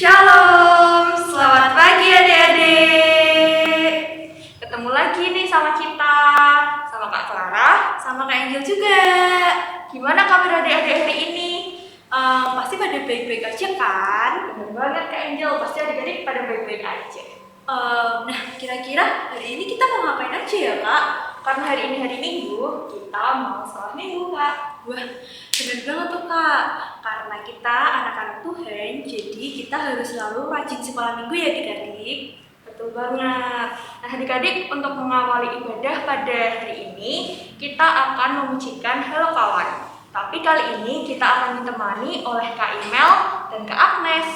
Shalom, selamat pagi adik-adik. Ketemu lagi nih sama kita, sama Kak Clara, sama Kak Angel juga. Gimana kabar adik-adik hari ini? Pasti pada baik-baik aja kan? Bener banget Kak Angel, pasti adik-adik pada baik-baik aja. Nah, kira-kira hari ini kita mau ngapain aja ya Kak? Karena hari ini hari Minggu, kita mau sekolah Minggu Kak. Wah, bener banget tuh Kak. Karena kita anak-anak Tuhan, jadi kita harus selalu rajin sekolah Minggu ya adik-adik. Betul banget. Nah adik-adik, untuk mengawali ibadah pada hari ini, kita akan memujikan Halo Kawan. Tapi kali ini kita akan ditemani oleh Kak Imel dan Kak Agnes.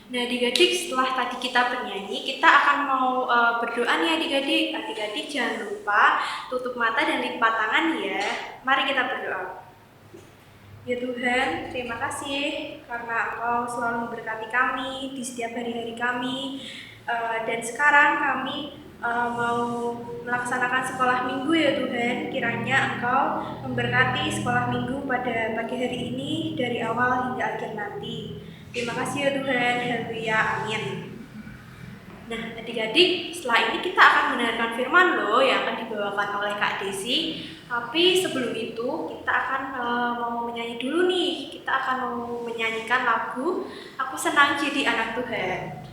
Nah adik-adik, setelah tadi kita bernyanyi, kita akan mau berdoa nih adik-adik. Adik-adik jangan lupa tutup mata dan lipat tangan ya. Mari kita berdoa. Ya Tuhan, terima kasih karena Engkau selalu memberkati kami di setiap hari-hari kami. Dan sekarang kami mau melaksanakan sekolah minggu ya Tuhan. Kiranya Engkau memberkati sekolah minggu pada pagi hari ini dari awal hingga akhir nanti. Terima kasih ya Tuhan, haleluya, amin. Nah adik-adik, setelah ini kita akan mendengarkan firman loh yang akan dibawakan oleh Kak Desi. Tapi sebelum itu kita akan mau menyanyi dulu nih. Kita akan mau menyanyikan lagu Aku Senang Jadi Anak Tuhan.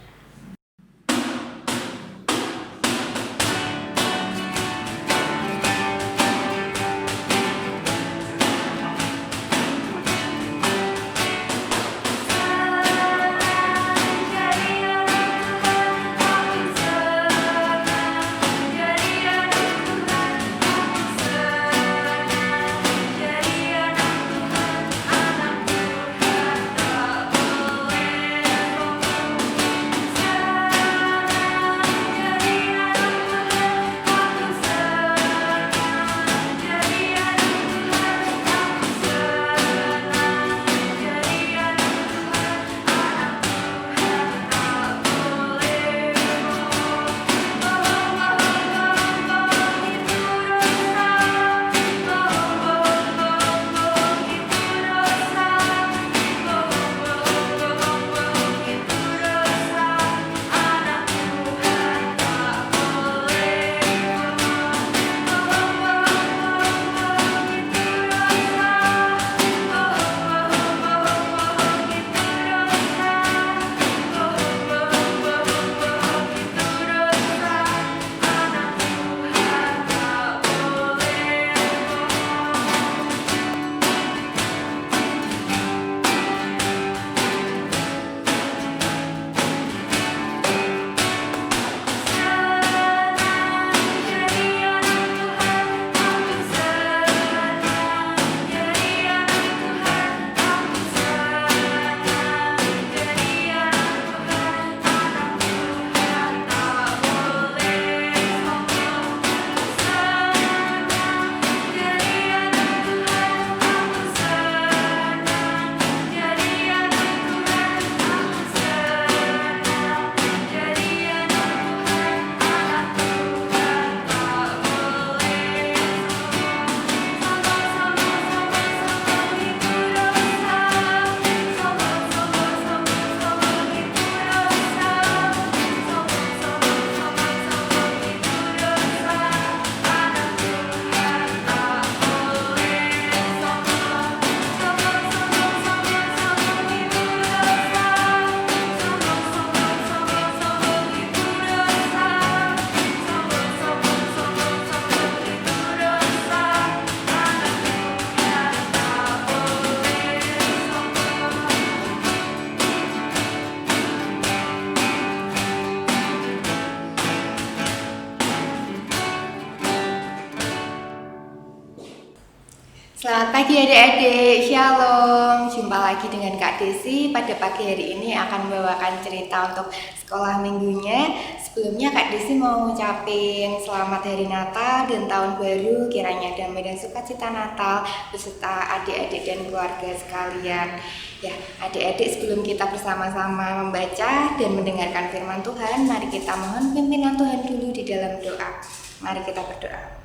Selamat pagi adik-adik, Shalom. Jumpa lagi dengan Kak Desi. Pada pagi hari ini akan membawakan cerita untuk sekolah minggunya. Sebelumnya Kak Desi mau ngucapin selamat hari Natal dan tahun baru. Kiranya damai dan sukacita Natal beserta adik-adik dan keluarga sekalian. Ya, adik-adik, sebelum kita bersama-sama membaca dan mendengarkan firman Tuhan, mari kita mohon pimpinan Tuhan dulu di dalam doa. Mari kita berdoa.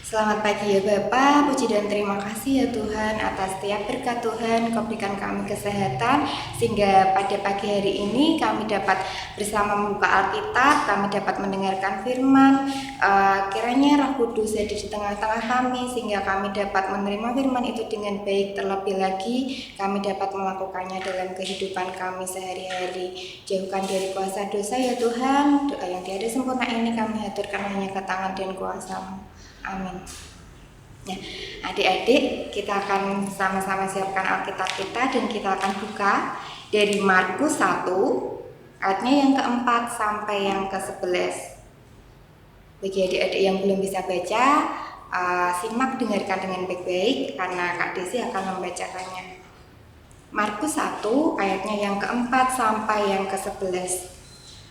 Selamat pagi ya Bapak, puji dan terima kasih ya Tuhan atas setiap berkat Tuhan. Kau berikan kami kesehatan sehingga pada pagi hari ini kami dapat bersama membuka Alkitab, kami dapat mendengarkan firman. Kiranya Roh Kudus ada di tengah-tengah kami sehingga kami dapat menerima firman itu dengan baik. Terlebih lagi kami dapat melakukannya dalam kehidupan kami sehari-hari. Jauhkan dari kuasa dosa ya Tuhan. Doa yang tiada sempurna ini kami haturkan hanya ke tangan dan kuasa-Mu. Amin. Ya, adik-adik, kita akan sama-sama siapkan Alkitab kita dan kita akan buka dari Markus 1 ayatnya yang keempat sampai yang ke-11. Bagi adik-adik yang belum bisa baca, simak dengarkan dengan baik-baik karena Kak Desi akan membacakannya. Markus 1 ayatnya yang keempat sampai yang ke-11.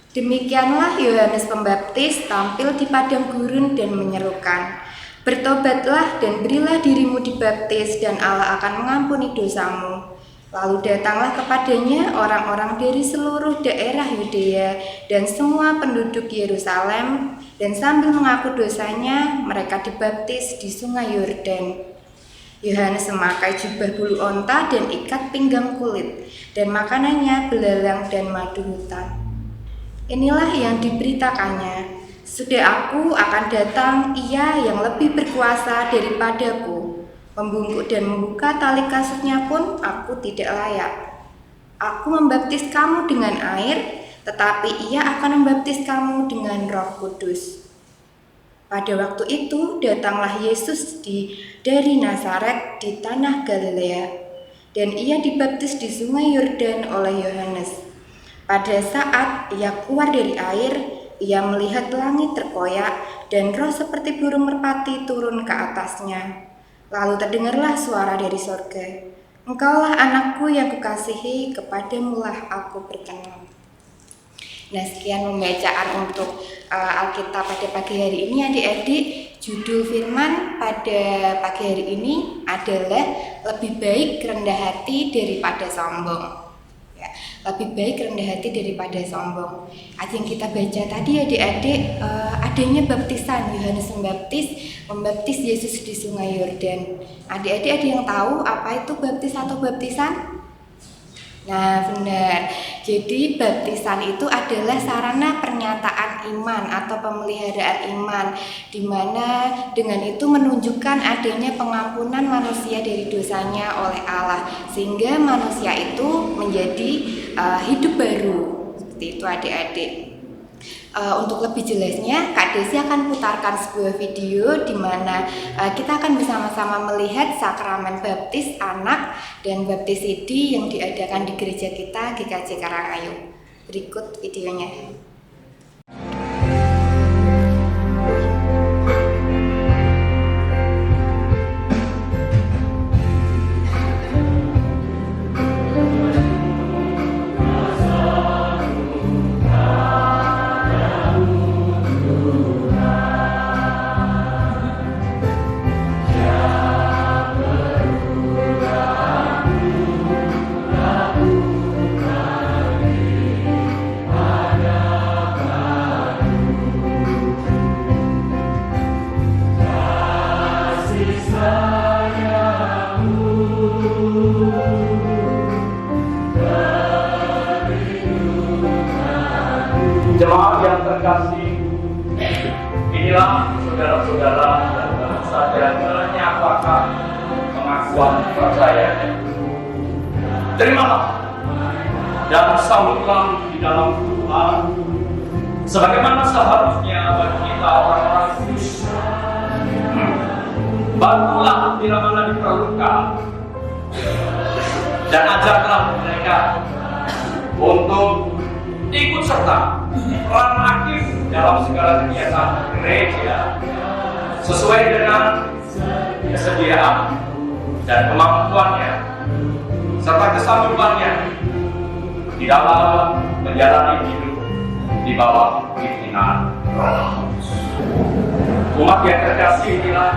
Demikianlah Yohanes Pembaptis tampil di padang gurun dan menyerukan, "Bertobatlah dan berilah dirimu dibaptis dan Allah akan mengampuni dosamu." Lalu datanglah kepadanya orang-orang dari seluruh daerah Yudea dan semua penduduk Yerusalem, dan sambil mengaku dosanya mereka dibaptis di sungai Yordan. Yohanes memakai jubah bulu onta dan ikat pinggang kulit, dan makanannya belalang dan madu hutan. Inilah yang diberitakannya, "Sudah aku akan datang Ia yang lebih berkuasa daripadaku. Membungkuk dan membuka tali kasutnya pun aku tidak layak. Aku membaptis kamu dengan air, tetapi Ia akan membaptis kamu dengan Roh Kudus." Pada waktu itu datanglah Yesus dari Nazaret di tanah Galilea, dan Ia dibaptis di sungai Yordan oleh Yohanes. Pada saat Ia keluar dari air, Ia melihat langit terkoyak dan roh seperti burung merpati turun ke atasnya. Lalu terdengarlah suara dari sorga, "Engkaulah anakku yang kukasihi, kepadamulah aku berkenan." Nah, sekian pembacaan untuk Alkitab pada pagi hari ini adik-adik. Judul firman pada pagi hari ini adalah "Lebih baik rendah hati daripada sombong." Lebih baik rendah hati daripada sombong. Ayat yang kita baca tadi adik-adik, adanya baptisan. Yohanes membaptis Yesus di sungai Yordan. Adik-adik ada yang tahu apa itu baptis atau baptisan? Nah, benar. Jadi baptisan itu adalah sarana pernyataan iman atau pemeliharaan iman, di mana dengan itu menunjukkan adanya pengampunan manusia dari dosanya oleh Allah, sehingga manusia itu menjadi hidup baru. Seperti itu adik-adik. Untuk lebih jelasnya, Kak Desi akan putarkan sebuah video di mana kita akan bersama-sama melihat sakramen baptis anak dan baptis sidi yang diadakan di gereja kita GKJ Karangayu. Berikut videonya. Jemaat yang terkasih, inilah saudara-saudara dan bangsa dan menyatakan pengakuan percayanya. Terimalah dan sambutlah di dalam Tuhan, sebagaimana seharusnya bagi kita orang-orang kudus. Bantulah bila mana diperlukan, dan ajarlah mereka untuk ikut serta peran aktif dalam segala kegiatan gereja sesuai dengan kesediaan, dan kemampuannya, serta kesanggupannya di dalam menjalani hidup di bawah pimpinan Roh Kudus. Umat yang terkasih, inilah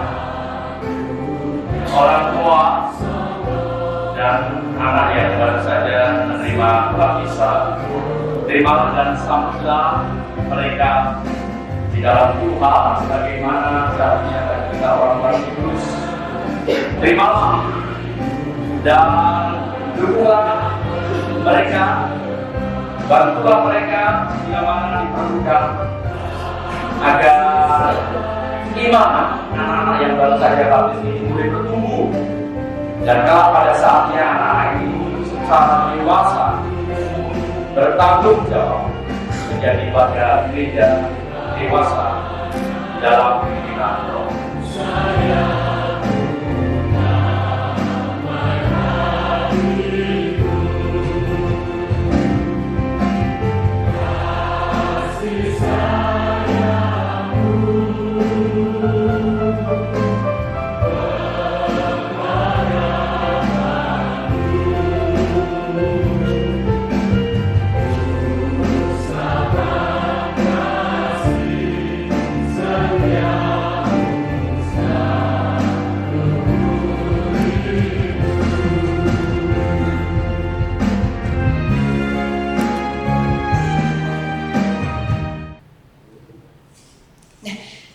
orang tua dan anak yang baru saja menerima baptisan. Terimalah dan sambutlah mereka di dalam Tuhan sebagaimana seharusnya bagi kita orang-orang kudus. Terimalah dan dukunglah mereka, bantulah mereka bila mana diperlukan agar iman anak-anak yang baru saja baptis ini boleh bertumbuh, dan kalau pada saatnya anak ini secara dewasa bertanggung jawab menjadi warga gereja dewasa dalam pimpinan Roh Kudus.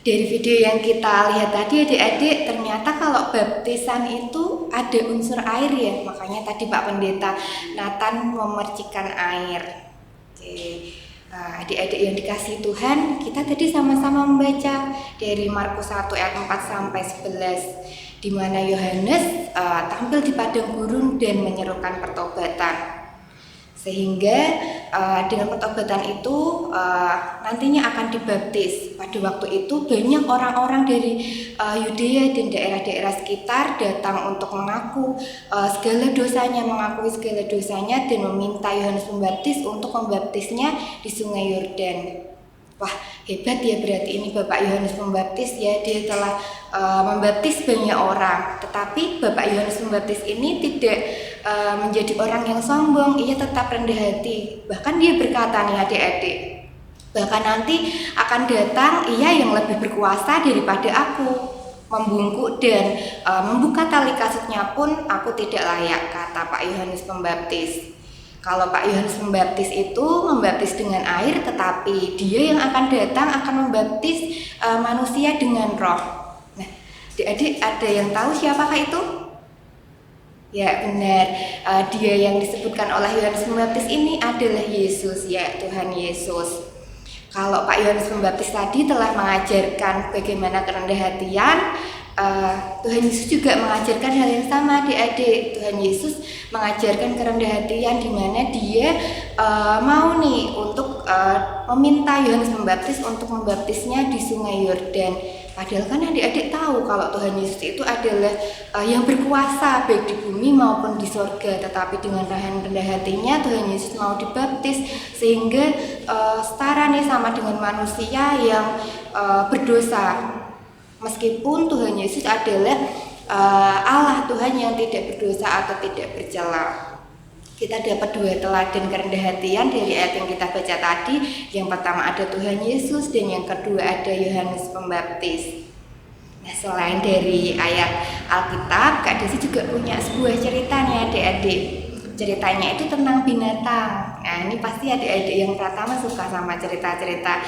Dari video yang kita lihat tadi adik-adik, ternyata kalau baptisan itu ada unsur air ya. Makanya tadi Pak Pendeta Nathan memercikan air. Oke. Adik-adik yang dikasihi Tuhan, kita tadi sama-sama membaca dari Markus 1 ayat 4 sampai 11, di mana Yohanes tampil di padang gurun dan menyerukan pertobatan. Sehingga dengan pertobatan itu nantinya akan dibaptis. Pada waktu itu banyak orang-orang dari Yudea dan daerah-daerah sekitar datang untuk mengakui segala dosanya dan meminta Yohanes Pembaptis untuk membaptisnya di Sungai Yordan. Wah, hebat ya berarti ini Bapak Yohanes Pembaptis ya, dia telah membaptis banyak orang. Tetapi Bapak Yohanes Pembaptis ini tidak menjadi orang yang sombong, ia tetap rendah hati. Bahkan dia berkata nih adik-adik, bahkan nanti akan datang ia yang lebih berkuasa daripada aku, membungkuk dan membuka tali kasutnya pun aku tidak layak, kata Pak Yohanes Pembaptis. Kalau Pak Yohanes Pembaptis itu membaptis dengan air, tetapi dia yang akan datang akan membaptis manusia dengan roh. Nah, adik-adik ada yang tahu siapakah itu? Ya benar, dia yang disebutkan oleh Yohanes Pembaptis ini adalah Yesus, ya Tuhan Yesus. Kalau Pak Yohanes Pembaptis tadi telah mengajarkan bagaimana kerendahan hatian, Tuhan Yesus juga mengajarkan hal yang sama adik-adik. Tuhan Yesus mengajarkan kerendahan hatian di mana dia mau nih untuk meminta Yohanes Pembaptis untuk membaptisnya di Sungai Yordan. Padahal kan adik-adik tahu kalau Tuhan Yesus itu adalah yang berkuasa baik di bumi maupun di sorga. Tetapi dengan rendah hatinya Tuhan Yesus mau dibaptis sehingga setara nih sama dengan manusia yang berdosa. Meskipun Tuhan Yesus adalah Allah Tuhan yang tidak berdosa atau tidak bercela. Kita dapat dua teladan kerendahan hatian dari ayat yang kita baca tadi. Yang pertama ada Tuhan Yesus dan yang kedua ada Yohanes Pembaptis. Nah, selain dari ayat Alkitab, Kak Desi juga punya sebuah cerita nih adik-adik. Ceritanya itu tentang binatang. Nah, ini pasti adik-adik yang pertama suka sama cerita-cerita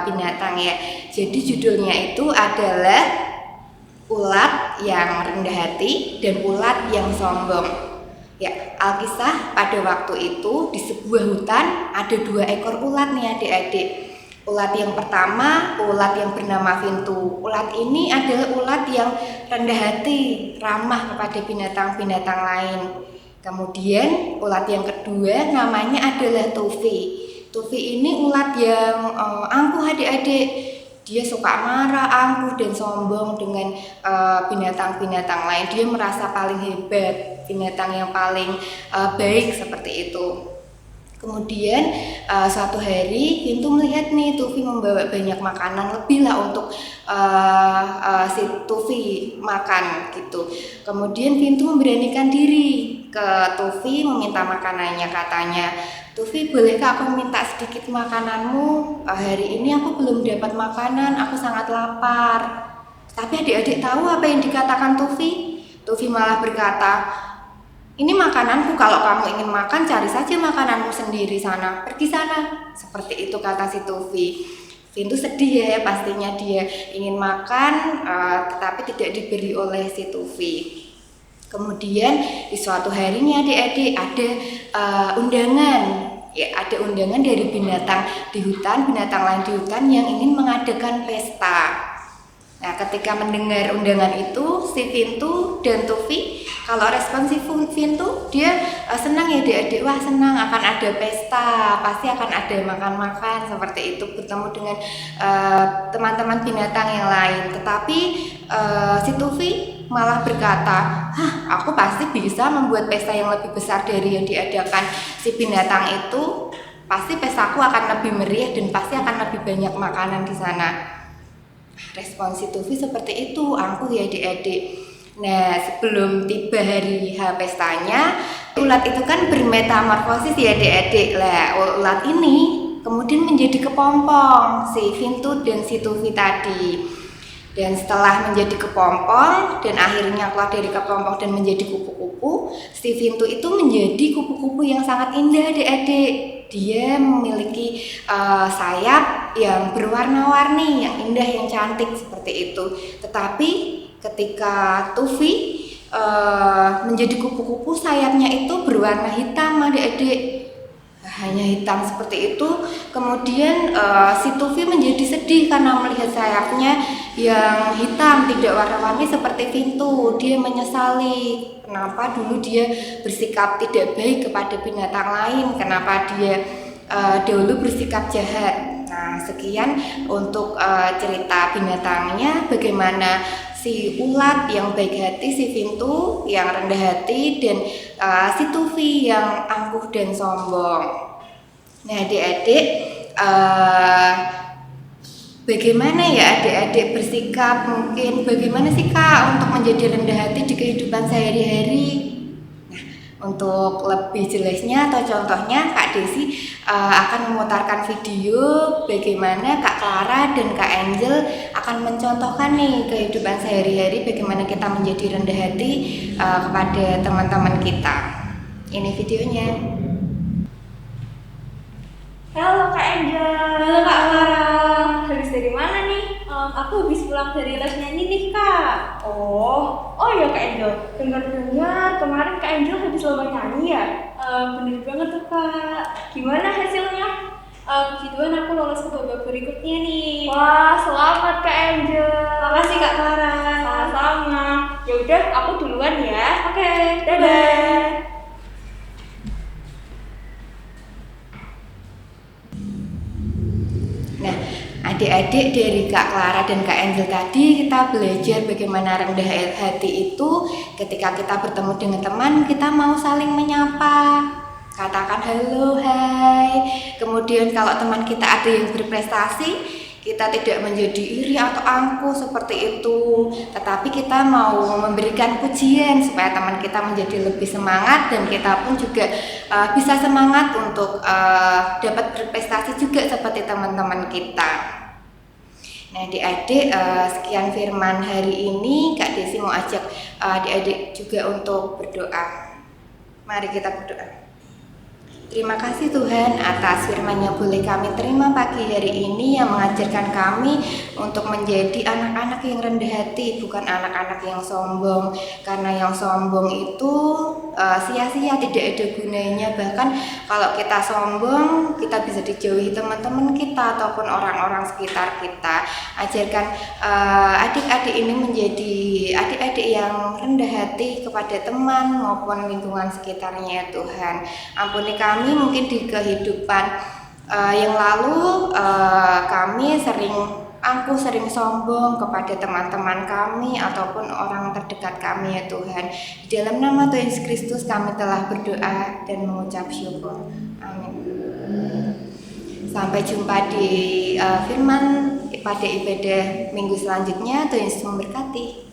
binatang ya. Jadi judulnya itu adalah ulat yang rendah hati dan ulat yang sombong. Ya, Alkisah pada waktu itu di sebuah hutan ada 2 ekor ulat nih adik-adik. Ulat yang pertama, ulat yang bernama Vintu. Ulat ini adalah ulat yang rendah hati, ramah kepada binatang-binatang lain. Kemudian ulat yang kedua namanya adalah Tufi. Tufi ini ulat yang angkuh adik-adik. Dia suka marah, angkuh dan sombong dengan binatang-binatang lain. Dia merasa paling hebat, binatang yang paling baik seperti itu. Kemudian suatu hari Vintu melihat nih Tufi membawa banyak makanan lebih lah untuk si Tufi makan gitu. Kemudian Vintu memberanikan diri ke Tufi meminta makanannya, katanya, "Tufi, bolehkah aku minta sedikit makananmu? Hari ini aku belum dapat makanan, aku sangat lapar." Tapi adik-adik tahu apa yang dikatakan Tufi? Tufi malah berkata, "Ini makananku, kalau kamu ingin makan cari saja makananmu sendiri sana, pergi sana." Seperti itu kata si Tufi. Vintu sedih ya, pastinya dia ingin makan tetapi tidak diberi oleh si Tufi. Kemudian di suatu harinya adik-adik ada undangan. Ya, ada undangan dari binatang di hutan, binatang lain di hutan yang ingin mengadakan pesta. Nah, ketika mendengar undangan itu, si Vintu dan Tufi, kalau respon si Vintu, dia senang ya adik-adik, wah senang akan ada pesta, pasti akan ada makan-makan, seperti itu, bertemu dengan teman-teman binatang yang lain. Tetapi si Tufi malah berkata, aku pasti bisa membuat pesta yang lebih besar dari yang diadakan si binatang itu, pasti pestaku akan lebih meriah dan pasti akan lebih banyak makanan di sana. Respon si Tufi seperti itu, angkuh ya adik-adik. Nah, sebelum tiba hari H pestanya, ulat itu kan bermetamorfosis ya adik-adik. Lah, ulat ini kemudian menjadi kepompong si Vintu dan si Tufi tadi. Dan setelah menjadi kepompong dan akhirnya keluar dari kepompong dan menjadi kupu-kupu, si Vintu itu menjadi kupu-kupu yang sangat indah adik-adik. Dia memiliki sayap yang berwarna-warni, yang indah, yang cantik seperti itu. Tetapi ketika Tufi menjadi kupu-kupu, sayapnya itu berwarna hitam adik-adik. Hanya hitam seperti itu. Kemudian si Tufi menjadi sedih karena melihat sayapnya yang hitam, tidak warna-warni seperti Vintu. Dia menyesali kenapa dulu dia bersikap tidak baik kepada binatang lain, kenapa dia dahulu bersikap jahat. Nah, sekian untuk cerita binatangnya, bagaimana si ulat yang baik hati, si Vintu yang rendah hati, dan si Tufi yang angkuh dan sombong. Nah adik-adik, bagaimana ya adik-adik bersikap, mungkin bagaimana sih Kak untuk menjadi rendah hati di kehidupan sehari-hari? Nah, untuk lebih jelasnya atau contohnya Kak Desi akan memutarkan video bagaimana Kak Clara dan Kak Angel akan mencontohkan nih kehidupan sehari-hari, bagaimana kita menjadi rendah hati kepada teman-teman kita. Ini videonya. Halo Kak Angel. Halo Kak Clara. Habis dari mana nih? Aku habis pulang dari les nyanyi nih Kak. Oh ya Kak Angel. Dengar-dengar kemarin Kak Angel habis lomba nyanyi ya? Bener banget tuh Kak. Gimana hasilnya? Puji Tuhan aku lolos ke babak berikutnya nih. Wah, selamat Kak Angel. Makasih Kak Clara. Sama-sama. Ya udah, aku duluan ya. Oke, Dadah. Nah, adik-adik, dari Kak Clara dan Kak Angel tadi kita belajar bagaimana rendah hati itu ketika kita bertemu dengan teman, kita mau saling menyapa, katakan halo, hai. Kemudian kalau teman kita ada yang berprestasi, kita tidak menjadi iri atau angkuh seperti itu, tetapi kita mau memberikan pujian supaya teman kita menjadi lebih semangat dan kita pun juga bisa semangat untuk dapat berprestasi juga seperti teman-teman kita. Nah adik-adik, sekian firman hari ini. Kak Desi mau ajak adik-adik juga untuk berdoa. Mari kita berdoa. Terima kasih Tuhan atas firman-Nya boleh kami terima pagi hari ini, yang mengajarkan kami untuk menjadi anak-anak yang rendah hati, bukan anak-anak yang sombong. Karena yang sombong itu sia-sia, tidak ada gunanya. Bahkan kalau kita sombong, kita bisa dijauhi teman-teman kita ataupun orang-orang sekitar kita. Ajarkan adik-adik ini menjadi adik-adik yang rendah hati kepada teman maupun lingkungan sekitarnya ya Tuhan. Ampuni kami mungkin di kehidupan yang lalu kami sering aku sering sombong kepada teman-teman kami ataupun orang terdekat kami ya Tuhan. Di dalam nama Tuhan Yesus Kristus kami telah berdoa dan mengucap syukur. Amin. Sampai jumpa di firman pada ibadah minggu selanjutnya. Tuhan Yesus memberkati.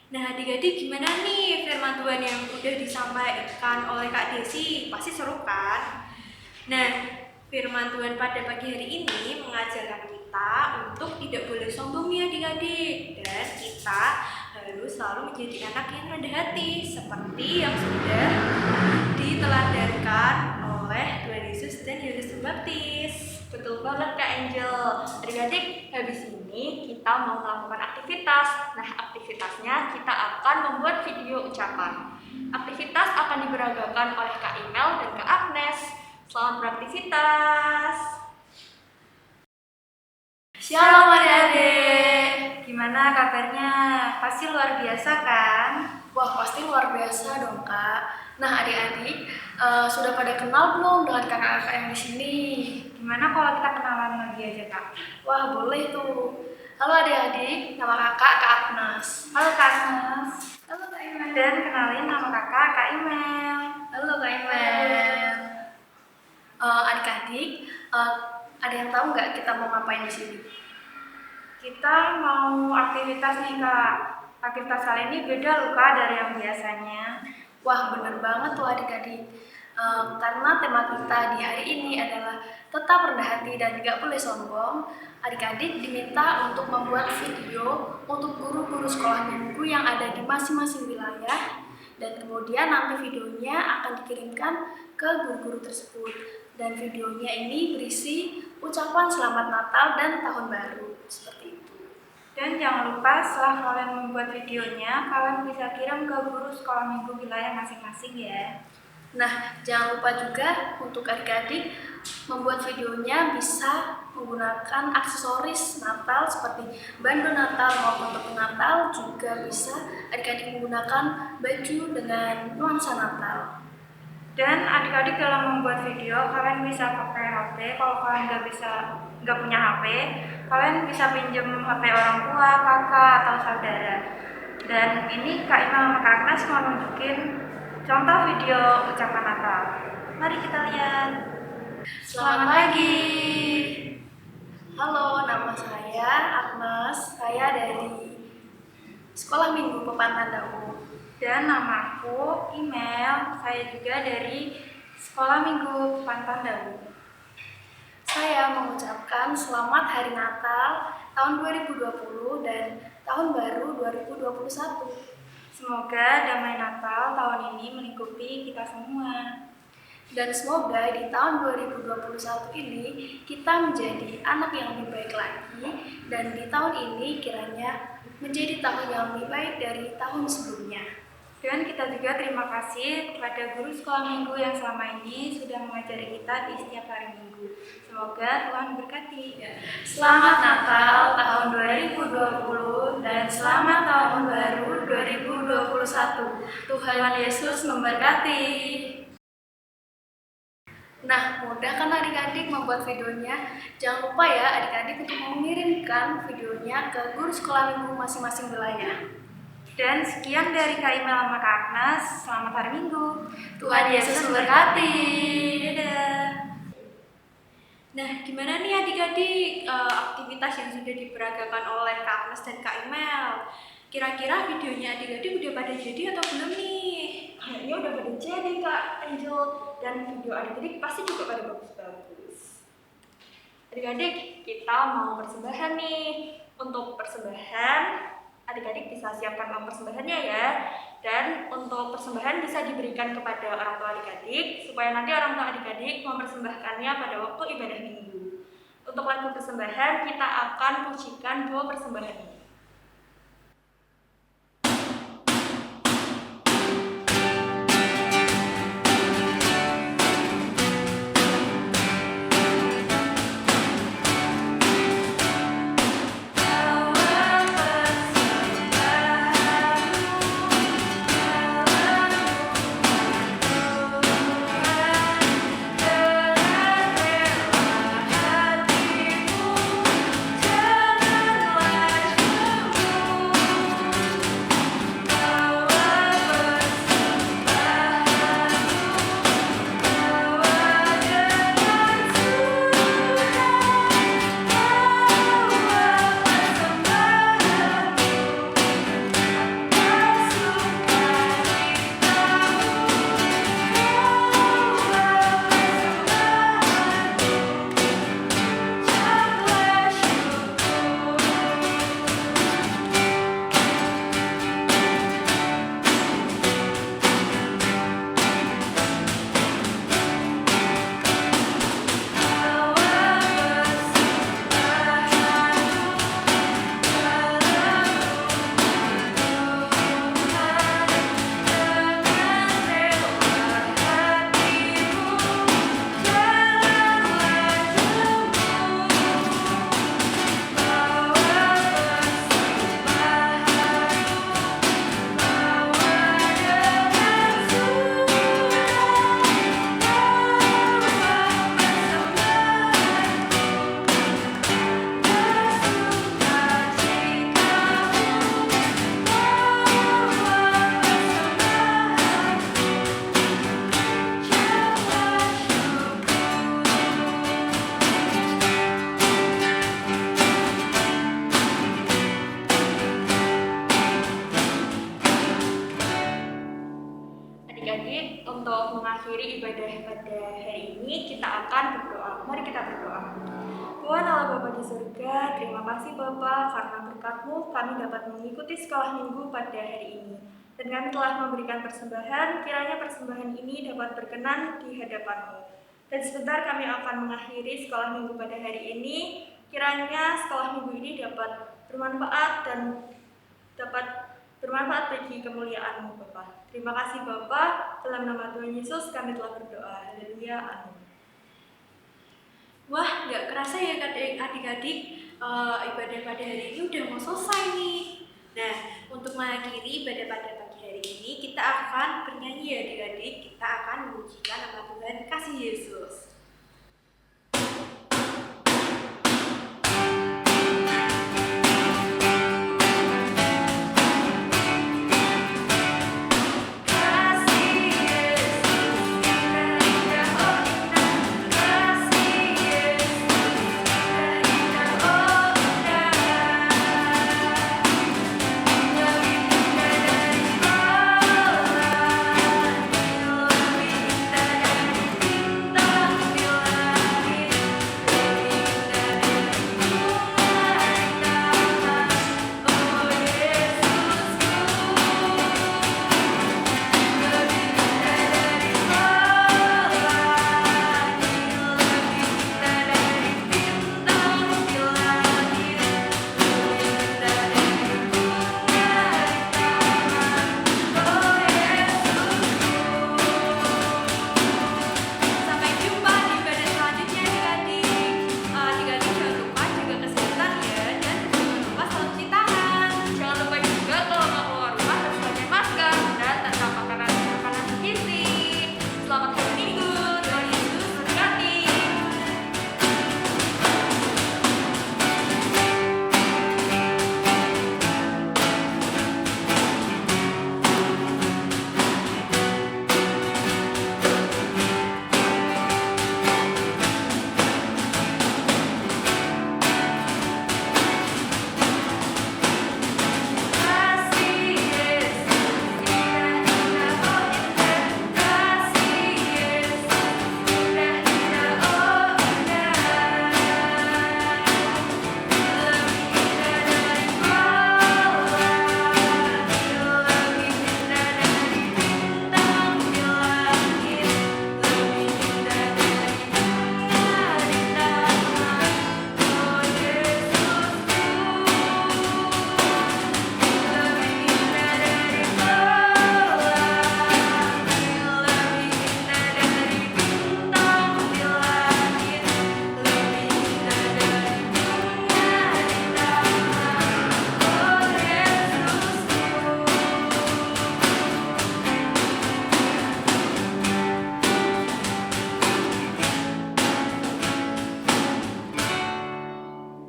Nah, adik-adik gimana nih firman Tuhan yang udah disampaikan oleh Kak Desi? Pasti seru kan? Nah, firman Tuhan pada pagi hari ini mengajarkan kita untuk tidak boleh sombong ya adik-adik. Dan kita harus selalu menjadi anak yang rendah hati seperti yang sudah diteladankan oleh Tuhan Yesus dan Yohanes Pembaptis. Betul banget Kak Angel. Adik-adik, habis ini kita mau melakukan aktivitas. Nah, aktivitasnya kita akan membuat video ucapan. Aktivitas akan diberagakan oleh Kak Imel dan Kak Agnes. Selamat beraktivitas. Shalom adik-adik. Gimana kabarnya? Pasti luar biasa kan? Wah, pasti luar biasa dong, Kak. Nah, adik-adik, sudah pada kenal belum dengan kakak-kakak yang di sini? Gimana kalau kita kenalan lagi aja, Kak? Wah, boleh tuh. Halo adik-adik, nama kakak Kak Agnes. Halo Kak Agnes. Halo Kak Imel. Dan kenalin nama kakak Kak Imel. Halo Kak Imel. Adik-adik, ada yang tahu nggak kita mau ngapain di sini? Kita mau aktivitas nih Kak. Aktivitas kali ini beda loh Kak dari yang biasanya. Wah, bener banget tuh adik-adik. Karena tema kita di hari ini adalah tetap rendah hati dan gak boleh sombong. Adik-adik diminta untuk membuat video untuk guru-guru sekolah minggu yang ada di masing-masing wilayah. Dan kemudian nanti videonya akan dikirimkan ke guru-guru tersebut. Dan videonya ini berisi ucapan selamat Natal dan Tahun Baru, seperti itu. Dan jangan lupa setelah kalian membuat videonya, kalian bisa kirim ke guru sekolah minggu wilayah masing-masing ya. Nah, jangan lupa juga untuk adik-adik membuat videonya bisa menggunakan aksesoris Natal seperti bando Natal maupun topi Natal, juga bisa adik-adik menggunakan baju dengan nuansa Natal. Dan adik-adik dalam membuat video, kalian bisa pakai HP. Kalau kalian nggak punya HP, kalian bisa pinjam HP orang tua, kakak, atau saudara. Dan ini Kak Imel sama Kak Agnes mau nunjukin contoh video ucapan Natal. Mari kita lihat. Selamat pagi. Halo, nama saya Agnes. Saya dari Sekolah Minggu Pepantan Dawu. Dan namaku Imel. Saya juga dari Sekolah Minggu Pepantan Dawu. Saya mengucapkan selamat Hari Natal tahun 2020 dan Tahun Baru 2021. Semoga damai Natal tahun ini melingkupi kita semua. Dan semoga di tahun 2021 ini kita menjadi anak yang lebih baik lagi, dan di tahun ini kiranya menjadi tahun yang lebih baik dari tahun sebelumnya. Dan kita juga terima kasih kepada guru sekolah minggu yang selama ini sudah mengajari kita di setiap hari minggu. Semoga Tuhan berkati. Selamat Natal tahun 2020 dan selamat tahun baru 2021. Tuhan Yesus memberkati. Nah, mudah kan adik-adik membuat videonya? Jangan lupa ya adik-adik untuk mengirimkan videonya ke guru sekolah minggu masing-masing wilayah. Dan sekian dari Kak Imel sama Kak Agnes. Selamat hari Minggu. Tuhan Yesus memberkati. Dadah. Nah, gimana nih adik-adik aktivitas yang sudah diperagakan oleh Kak Agnes dan Kak Imel? Kira-kira videonya adik-adik udah pada jadi atau belum nih? Kayaknya udah pada jadi Kak Angel. Dan video adik-adik pasti juga pada bagus-bagus. Adik-adik, kita mau persembahan nih. Untuk persembahan, adik-adik bisa siapkan uang persembahannya ya. Dan untuk persembahan bisa diberikan kepada orang tua adik-adik, supaya nanti orang tua adik-adik mempersembahkannya pada waktu ibadah minggu. Untuk lagu persembahan, kita akan pujikan dua persembahan ini. Terima Adik-adik, untuk mengakhiri ibadah pada hari ini, kita akan berdoa. Mari kita berdoa. Tuhan Allah Bapa di surga, terima kasih Bapa karena berkat-Mu kami dapat mengikuti sekolah minggu pada hari ini. Dan kami telah memberikan persembahan, kiranya persembahan ini dapat berkenan di hadapan-Mu. Dan sebentar kami akan mengakhiri sekolah minggu pada hari ini, kiranya sekolah minggu ini dapat bermanfaat dan dapat bermanfaat bagi kemuliaan-Mu Bapa. Terima kasih Bapa, dalam nama Tuhan Yesus kami telah berdoa. Haleluya, amin. Wah, nggak kerasa ya adik-adik, ibadah pada hari ini udah mau selesai nih. Nah, untuk mengakhiri ibadah pada pagi hari ini, kita akan bernyanyi ya adik-adik. Kita akan memujikan nama Tuhan kasih Yesus.